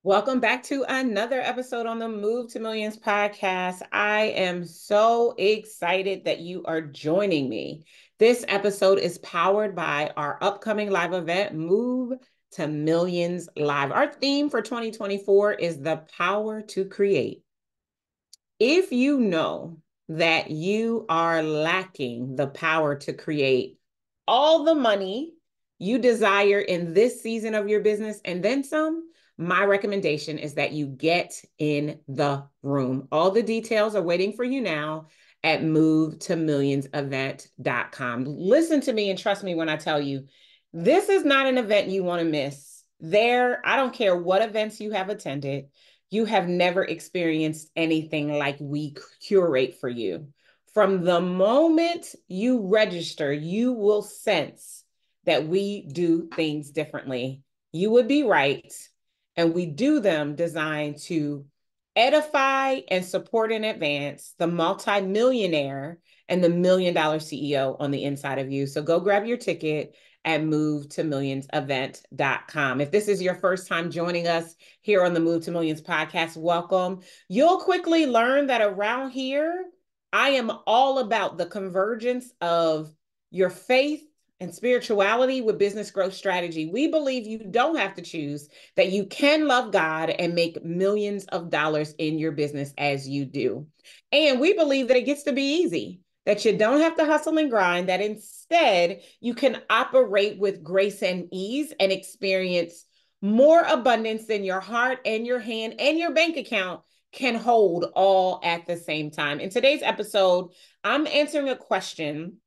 Welcome back to another episode on the Move to Millions podcast. I am so excited that you are joining me. This episode is powered by our upcoming live event, Move to Millions Live. Our theme for 2024 is the power to create. If you know that you are lacking the power to create all the money you desire in this season of your business and then some, my recommendation is that you get in the room. All the details are waiting for you now at movetomillionsevent.com. Listen to me and trust me when I tell you, this is not an event you want to miss. I don't care what events you have attended, you have never experienced anything like we curate for you. From the moment you register, you will sense that we do things differently. You would be right. And we do them designed to edify and support in advance the multimillionaire and the $1 million CEO on the inside of you. So go grab your ticket at movetomillionsevent.com. If this is your first time joining us here on the Move to Millions podcast, welcome. You'll quickly learn that around here, I am all about the convergence of your faith and spirituality with business growth strategy. We believe you don't have to choose, that you can love God and make millions of dollars in your business as you do. And we believe that it gets to be easy, that you don't have to hustle and grind, that instead you can operate with grace and ease and experience more abundance than your heart and your hand and your bank account can hold all at the same time. In today's episode, I'm answering a question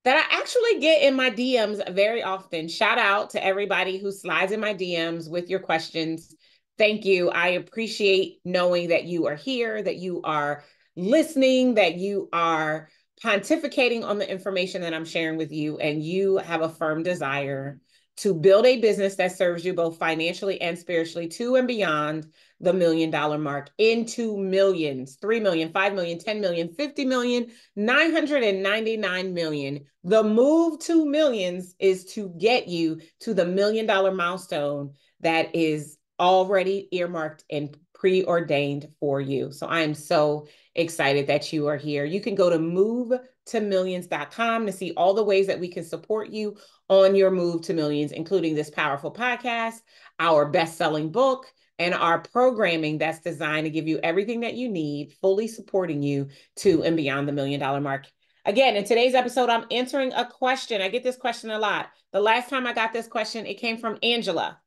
that I actually get in my DMs very often. Shout out to everybody who slides in my DMs with your questions. Thank you. I appreciate knowing that you are here, that you are listening, that you are pontificating on the information that I'm sharing with you, and you have a firm desire to build a business that serves you both financially and spiritually to and beyond the $1 million mark into millions, 3 million, 5 million, 10 million, 50 million, 999 million. The move to millions is to get you to the $1 million milestone that is already earmarked and preordained for you. So I am so excited that you are here. You can go to movetomillions.com to see all the ways that we can support you on your move to millions, including this powerful podcast, our best-selling book, and our programming that's designed to give you everything that you need, fully supporting you to and beyond the $1 million mark. Again, in today's episode, I'm answering a question. I get this question a lot. The last time I got this question, it came from Angela.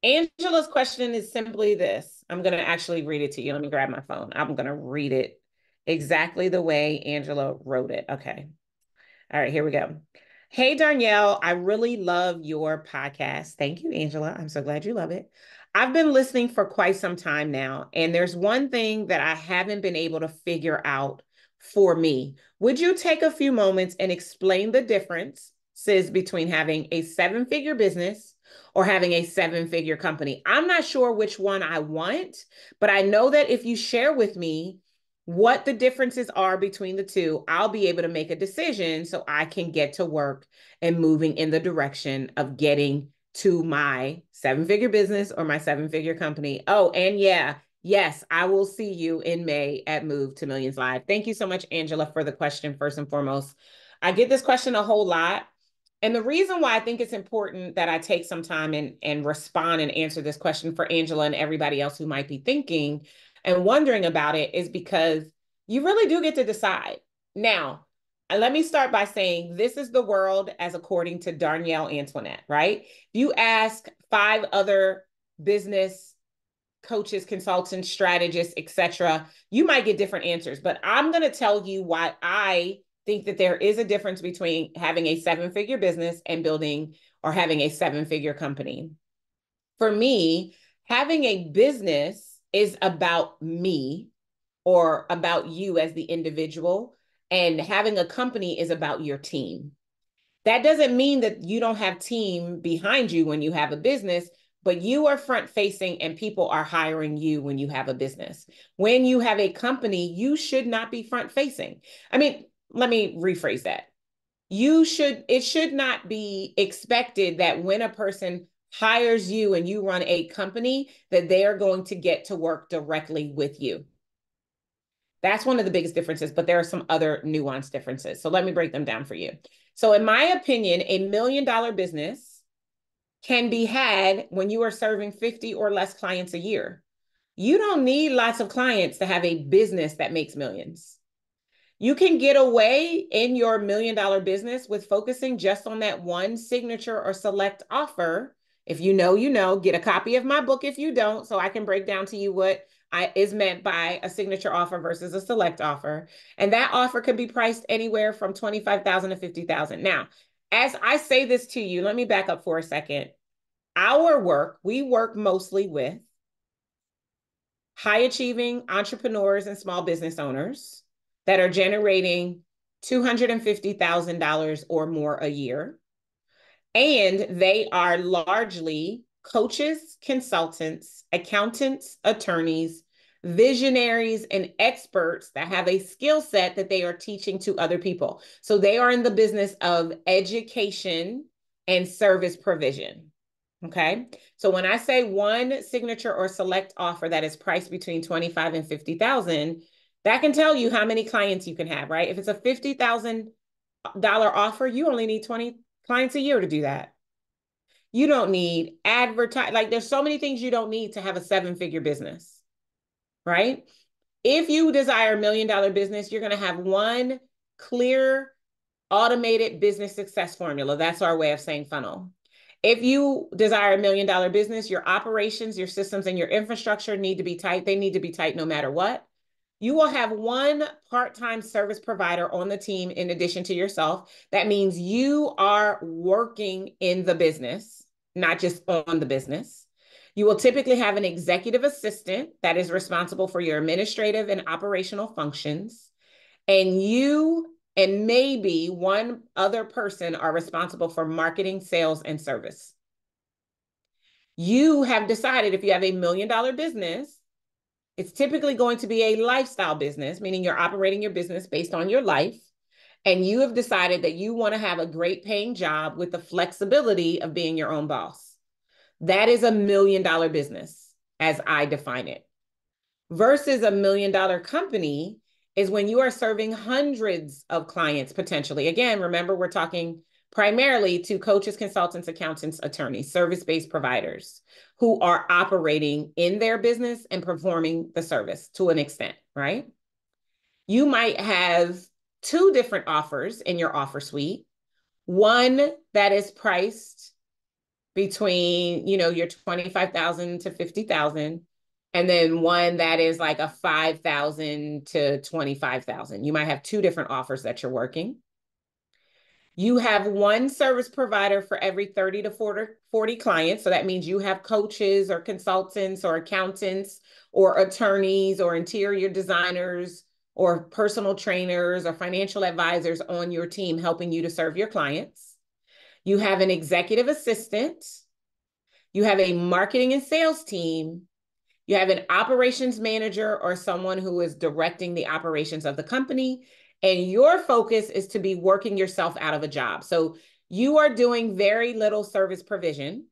Angela's question is simply this. I'm going to actually read it to you. Let me grab my phone. I'm going to read it exactly the way Angela wrote it. Okay. All right, here we go. Hey, Darnyelle, I really love your podcast. Thank you, Angela. I'm so glad you love it. I've been listening for quite some time now, and there's one thing that I haven't been able to figure out for me. Would you take a few moments and explain the differences between having a seven-figure business or having a seven-figure company? I'm not sure which one I want, but I know that if you share with me what the differences are between the two, I'll be able to make a decision so I can get to work and moving in the direction of getting to my seven-figure business or my seven-figure company. Oh, and yes, I will see you in May at Move to Millions Live. Thank you so much, Angela, for the question, first and foremost. I get this question a whole lot. And the reason why I think it's important that I take some time and respond and answer this question for Angela and everybody else who might be thinking and wondering about it is because you really do get to decide. Now, let me start by saying this is the world as according to Darnyelle Antoinette, right? If you ask 5 other business coaches, consultants, strategists, etc., you might get different answers. But I'm going to tell you why I think that there is a difference between having a seven-figure business and building or having a seven-figure company. For me, having a business is about me or about you as the individual, and having a company is about your team. That doesn't mean that you don't have team behind you when you have a business, but you are front facing and people are hiring you when you have a business. When you have a company, you should not be front facing. I mean, let me rephrase that. It should not be expected that when a person hires you and you run a company, that they are going to get to work directly with you. That's one of the biggest differences, but there are some other nuanced differences. So let me break them down for you. So in my opinion, $1 million business can be had when you are serving 50 or less clients a year. You don't need lots of clients to have a business that makes millions. You can get away in your $1 million business with focusing just on that one signature or select offer. If you know, you know, get a copy of my book if you don't, so I can break down to you what is meant by a signature offer versus a select offer. And that offer could be priced anywhere from $25,000 to $50,000. Now, as I say this to you, let me back up for a second. We work mostly with high achieving entrepreneurs and small business owners that are generating $250,000 or more a year. And they are largely coaches, consultants, accountants, attorneys, visionaries, and experts that have a skill set that they are teaching to other people. So they are in the business of education and service provision. Okay. So when I say one signature or select offer that is priced between 25 and 50,000, that can tell you how many clients you can have, right? If it's a $50,000 offer, you only need 20 clients a year to do that. You don't need advertise. Like there's so many things you don't need to have a 7-figure business, right? If you desire $1 million business, you're going to have one clear, automated business success formula. That's our way of saying funnel. If you desire $1 million business, your operations, your systems, and your infrastructure need to be tight. They need to be tight no matter what. You will have one part-time service provider on the team in addition to yourself. That means you are working in the business, not just on the business. You will typically have an executive assistant that is responsible for your administrative and operational functions. And you and maybe one other person are responsible for marketing, sales, and service. You have decided if you have $1 million business, it's typically going to be a lifestyle business, meaning you're operating your business based on your life. And you have decided that you want to have a great paying job with the flexibility of being your own boss. That is $1 million business as I define it. Versus $1 million company is when you are serving hundreds of clients potentially. Again, remember, we're talking primarily to coaches, consultants, accountants, attorneys, service-based providers who are operating in their business and performing the service to an extent, right? You might have 2 different offers in your offer suite. One that is priced between, your 25,000 to 50,000. And then one that is like a 5,000 to 25,000. You might have 2 different offers that you're working. You have one service provider for every 30 to 40 clients. So that means you have coaches or consultants or accountants or attorneys or interior designers or personal trainers or financial advisors on your team helping you to serve your clients. You have an executive assistant. You have a marketing and sales team. You have an operations manager or someone who is directing the operations of the company. And your focus is to be working yourself out of a job. So you are doing very little service provision.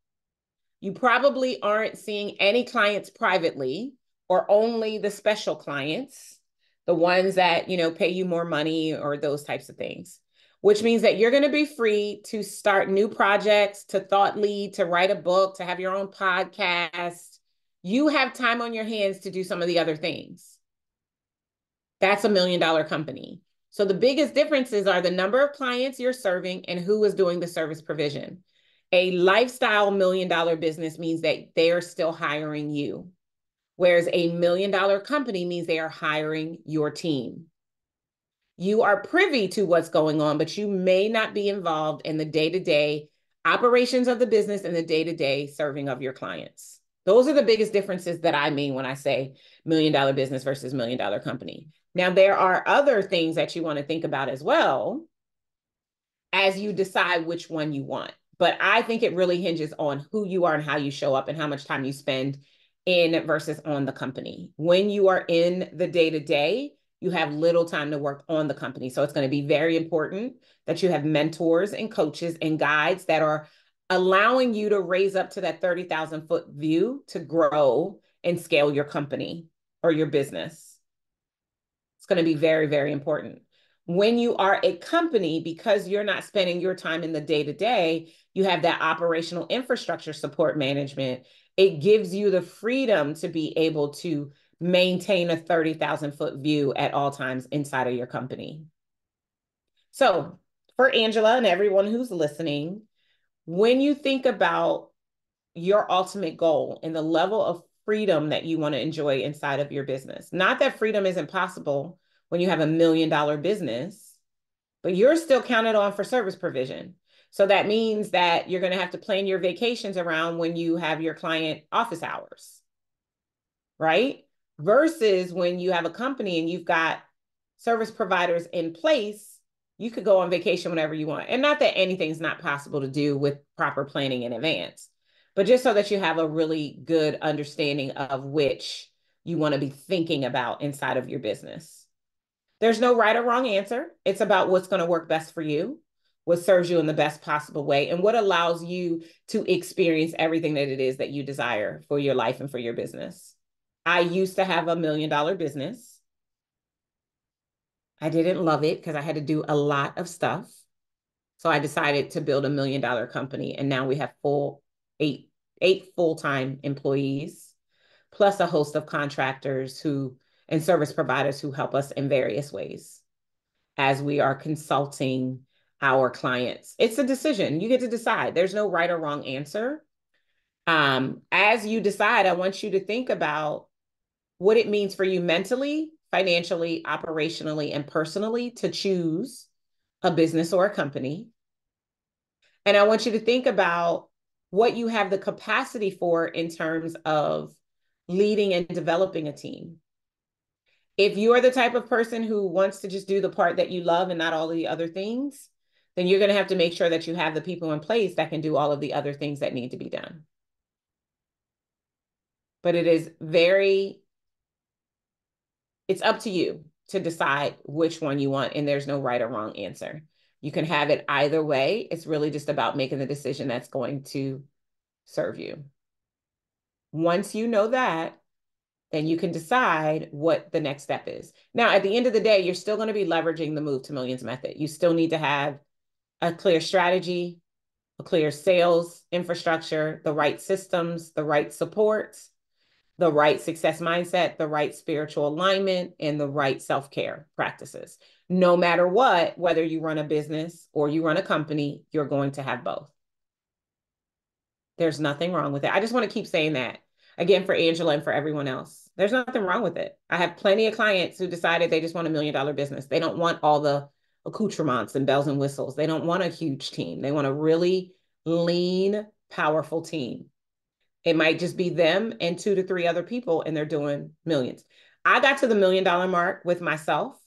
You probably aren't seeing any clients privately or only the special clients, the ones that, pay you more money or those types of things, which means that you're going to be free to start new projects, to thought lead, to write a book, to have your own podcast. You have time on your hands to do some of the other things. That's $1 million company. So the biggest differences are the number of clients you're serving and who is doing the service provision. A lifestyle $1 million business means that they are still hiring you, whereas a $1 million company means they are hiring your team. You are privy to what's going on, but you may not be involved in the day-to-day operations of the business and the day-to-day serving of your clients. Those are the biggest differences that I mean when I say $1 million business versus $1 million company. Now, there are other things that you want to think about as well as you decide which one you want. But I think it really hinges on who you are and how you show up and how much time you spend in versus on the company. When you are in the day-to-day, you have little time to work on the company. So it's going to be very important that you have mentors and coaches and guides that are allowing you to raise up to that 30,000 foot view to grow and scale your company or your business. It's going to be very, very important. When you are a company, because you're not spending your time in the day-to-day, you have that operational infrastructure support management. It gives you the freedom to be able to maintain a 30,000 foot view at all times inside of your company. So for Angela and everyone who's listening, when you think about your ultimate goal and the level of freedom that you want to enjoy inside of your business, not that freedom isn't possible when you have $1 million business, but you're still counted on for service provision. So that means that you're going to have to plan your vacations around when you have your client office hours, right? Versus when you have a company and you've got service providers in place, you could go on vacation whenever you want. And not that anything's not possible to do with proper planning in advance, but just so that you have a really good understanding of which you want to be thinking about inside of your business. There's no right or wrong answer. It's about what's going to work best for you, what serves you in the best possible way, and what allows you to experience everything that it is that you desire for your life and for your business. I used to have $1 million business. I didn't love it because I had to do a lot of stuff. So I decided to build $1 million company. And now we have eight full-time employees, plus a host of contractors and service providers who help us in various ways as we are consulting our clients. It's a decision. You get to decide. There's no right or wrong answer. As you decide, I want you to think about what it means for you mentally, financially, operationally, and personally to choose a business or a company. And I want you to think about what you have the capacity for in terms of leading and developing a team. If you are the type of person who wants to just do the part that you love and not all the other things, then you're going to have to make sure that you have the people in place that can do all of the other things that need to be done. But it's up to you to decide which one you want, and there's no right or wrong answer. You can have it either way. It's really just about making the decision that's going to serve you. Once you know that, then you can decide what the next step is. Now, at the end of the day, you're still going to be leveraging the Move to Millions method. You still need to have a clear strategy, a clear sales infrastructure, the right systems, the right supports, the right success mindset, the right spiritual alignment, and the right self-care practices. No matter what, whether you run a business or you run a company, you're going to have both. There's nothing wrong with it. I just want to keep saying that again for Angela and for everyone else. There's nothing wrong with it. I have plenty of clients who decided they just want $1 million business. They don't want all the accoutrements and bells and whistles. They don't want a huge team. They want a really lean, powerful team. It might just be them and 2 to 3 other people, and they're doing millions. I got to the $1 million mark with myself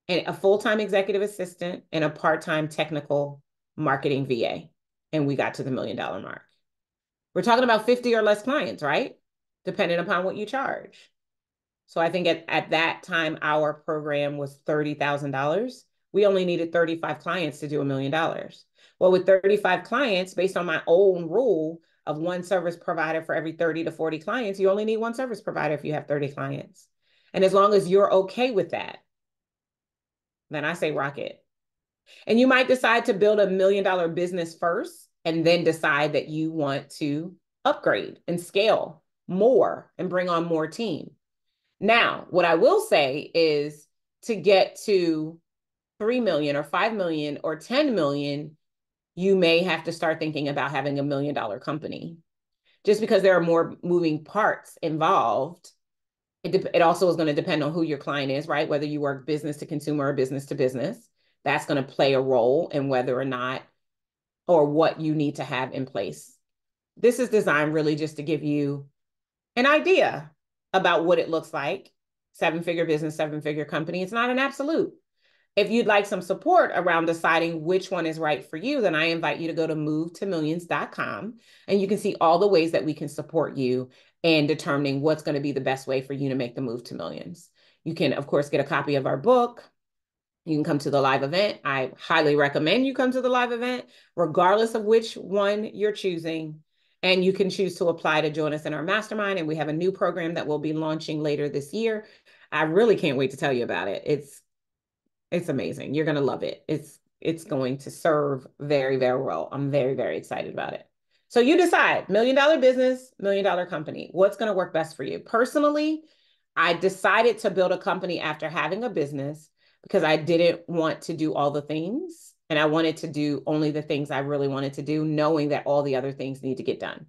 and a full-time executive assistant and a part-time technical marketing VA. And we got to the $1 million mark. We're talking about 50 or less clients, right? Depending upon what you charge. So I think at that time, our program was $30,000. We only needed 35 clients to do $1 million. Well, with 35 clients, based on my own rule of one service provider for every 30 to 40 clients, you only need one service provider if you have 30 clients. And as long as you're okay with that, then I say rock it. And you might decide to build $1 million business first and then decide that you want to upgrade and scale more and bring on more team. Now, what I will say is to get to 3 million or 5 million or 10 million, you may have to start thinking about having $1 million company. Just because there are more moving parts involved, it also is going to depend on who your client is, right? Whether you work business to consumer or business to business, that's going to play a role in whether or not or what you need to have in place. This is designed really just to give you an idea about what it looks like. 7-figure business, 7-figure company. It's not an absolute. If you'd like some support around deciding which one is right for you, then I invite you to go to movetomillions.com and you can see all the ways that we can support you in determining what's going to be the best way for you to make the move to millions. You can, of course, get a copy of our book. You can come to the live event. I highly recommend you come to the live event, regardless of which one you're choosing. And you can choose to apply to join us in our mastermind. And we have a new program that we'll be launching later this year. I really can't wait to tell you about it. It's amazing. You're going to love it. It's going to serve very, very well. I'm very, very excited about it. So you decide, $1 million business, $1 million company. What's going to work best for you? Personally, I decided to build a company after having a business because I didn't want to do all the things. And I wanted to do only the things I really wanted to do, knowing that all the other things need to get done.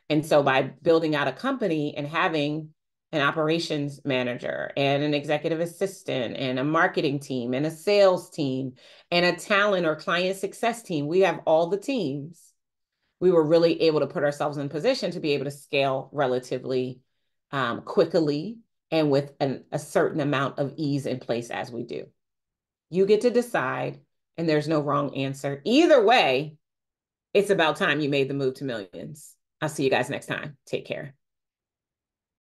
And so by building out a company and having an operations manager and an executive assistant and a marketing team and a sales team and a talent or client success team, we have all the teams. We were really able to put ourselves in position to be able to scale relatively quickly and with a certain amount of ease in place as we do. You get to decide, and there's no wrong answer. Either way, it's about time you made the move to millions. I'll see you guys next time. Take care.